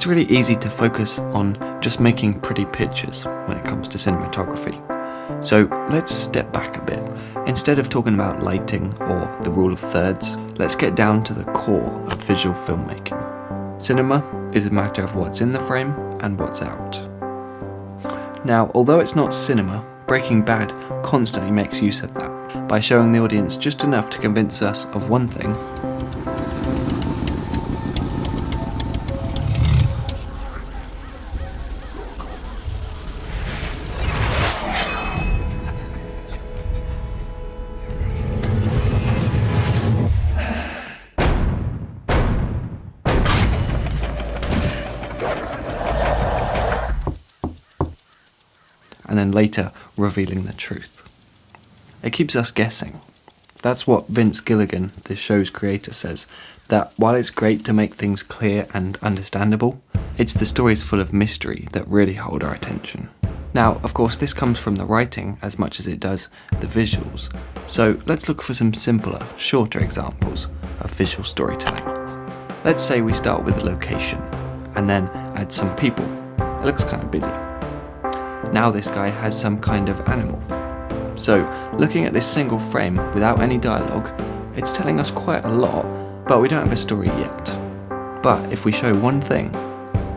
It's really easy to focus on just making pretty pictures when it comes to cinematography. So let's step back a bit. Instead of talking about lighting or the rule of thirds, let's get down to the core of visual filmmaking. Cinema is a matter of what's in the frame and what's out. Now, although it's not cinema, Breaking Bad constantly makes use of that by showing the audience just enough to convince us of one thing, and then later revealing the truth. It keeps us guessing. That's what Vince Gilligan, the show's creator, says, that while it's great to make things clear and understandable, it's the stories full of mystery that really hold our attention. Now, of course, this comes from the writing as much as it does the visuals, so let's look for some simpler, shorter examples of visual storytelling. Let's say we start with a location, and then add some people. It looks kind of busy. Now this guy has some kind of animal. So, looking at this single frame without any dialogue, it's telling us quite a lot, but we don't have a story yet. But if we show one thing,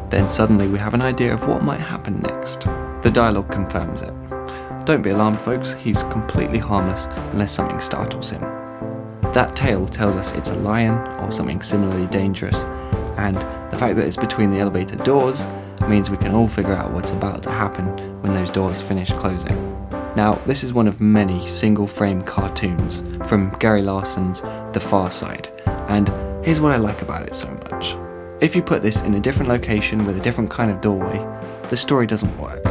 then suddenly we have an idea of what might happen next. The dialogue confirms it. Don't be alarmed, folks, he's completely harmless unless something startles him. That tail tells us it's a lion or something similarly dangerous, and the fact that it's between the elevator doors means we can all figure out what's about to happen when those doors finish closing. Now, this is one of many single-frame cartoons from Gary Larson's The Far Side, and here's what I like about it so much. If you put this in a different location with a different kind of doorway, the story doesn't work.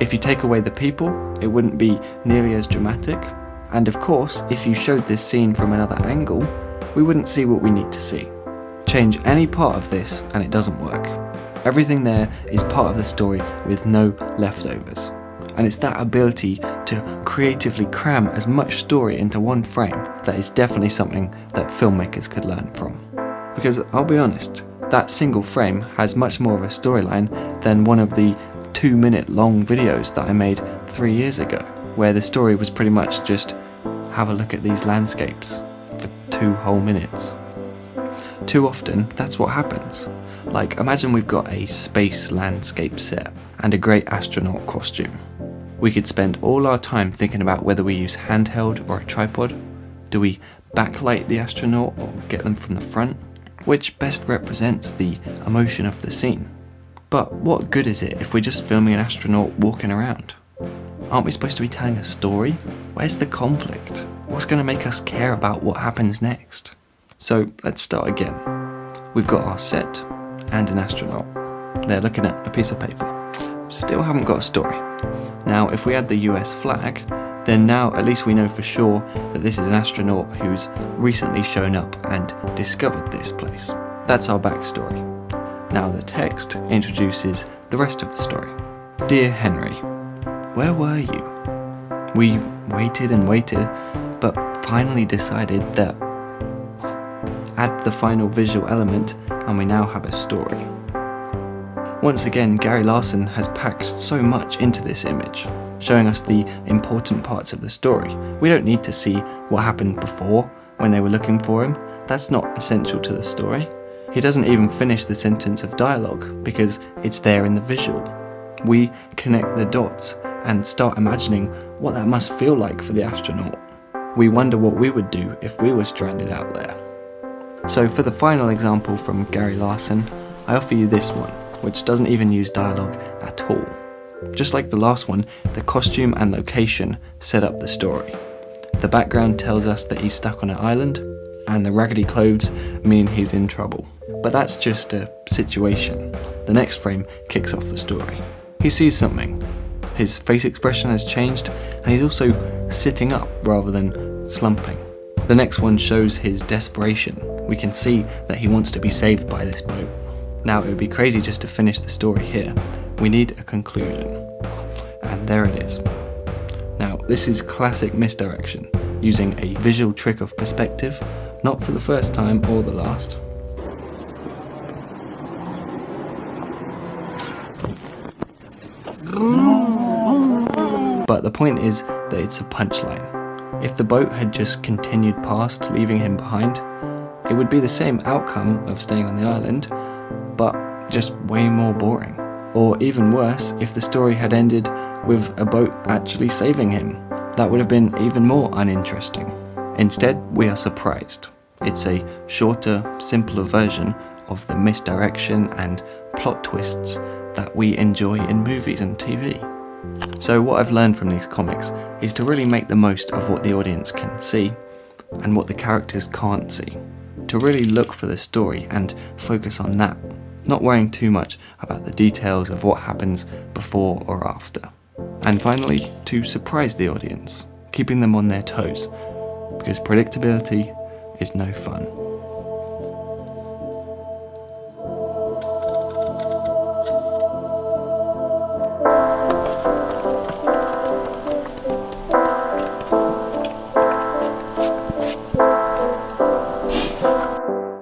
If you take away the people, it wouldn't be nearly as dramatic, and of course, if you showed this scene from another angle, we wouldn't see what we need to see. Change any part of this and it doesn't work. Everything there is part of the story with no leftovers. And it's that ability to creatively cram as much story into one frame that is definitely something that filmmakers could learn from. Because I'll be honest, that single frame has much more of a storyline than one of the 2-minute long videos that I made 3 years ago, where the story was pretty much just have a look at these landscapes for 2 whole minutes. Too often, that's what happens. Like, imagine we've got a space landscape set and a great astronaut costume. We could spend all our time thinking about whether we use handheld or a tripod. Do we backlight the astronaut or get them from the front? Which best represents the emotion of the scene? But what good is it if we're just filming an astronaut walking around? Aren't we supposed to be telling a story? Where's the conflict? What's going to make us care about what happens next? So let's start again. We've got our set and an astronaut. They're looking at a piece of paper. Still haven't got a story. Now, if we add the US flag, then now at least we know for sure that this is an astronaut who's recently shown up and discovered this place. That's our backstory. Now the text introduces the rest of the story. Dear Henry, where were you? We waited and waited, but finally decided that add the final visual element and we now have a story. Once again, Gary Larson has packed so much into this image, showing us the important parts of the story. We don't need to see what happened before when they were looking for him. That's not essential to the story. He doesn't even finish the sentence of dialogue because it's there in the visual. We connect the dots and start imagining what that must feel like for the astronaut. We wonder what we would do if we were stranded out there. So for the final example from Gary Larson, I offer you this one, which doesn't even use dialogue at all. Just like the last one, the costume and location set up the story. The background tells us that he's stuck on an island, and the raggedy clothes mean he's in trouble. But that's just a situation. The next frame kicks off the story. He sees something. His face expression has changed, and he's also sitting up rather than slumping. The next one shows his desperation. We can see that he wants to be saved by this boat. Now, it would be crazy just to finish the story here. We need a conclusion. And there it is. Now, this is classic misdirection, using a visual trick of perspective, not for the first time or the last. But the point is that it's a punchline. If the boat had just continued past, leaving him behind, it would be the same outcome of staying on the island, but just way more boring. Or even worse, if the story had ended with a boat actually saving him. That would have been even more uninteresting. Instead, we are surprised. It's a shorter, simpler version of the misdirection and plot twists that we enjoy in movies and TV. So what I've learned from these comics is to really make the most of what the audience can see and what the characters can't see. To really look for the story and focus on that, not worrying too much about the details of what happens before or after. And finally, to surprise the audience, keeping them on their toes, because predictability is no fun.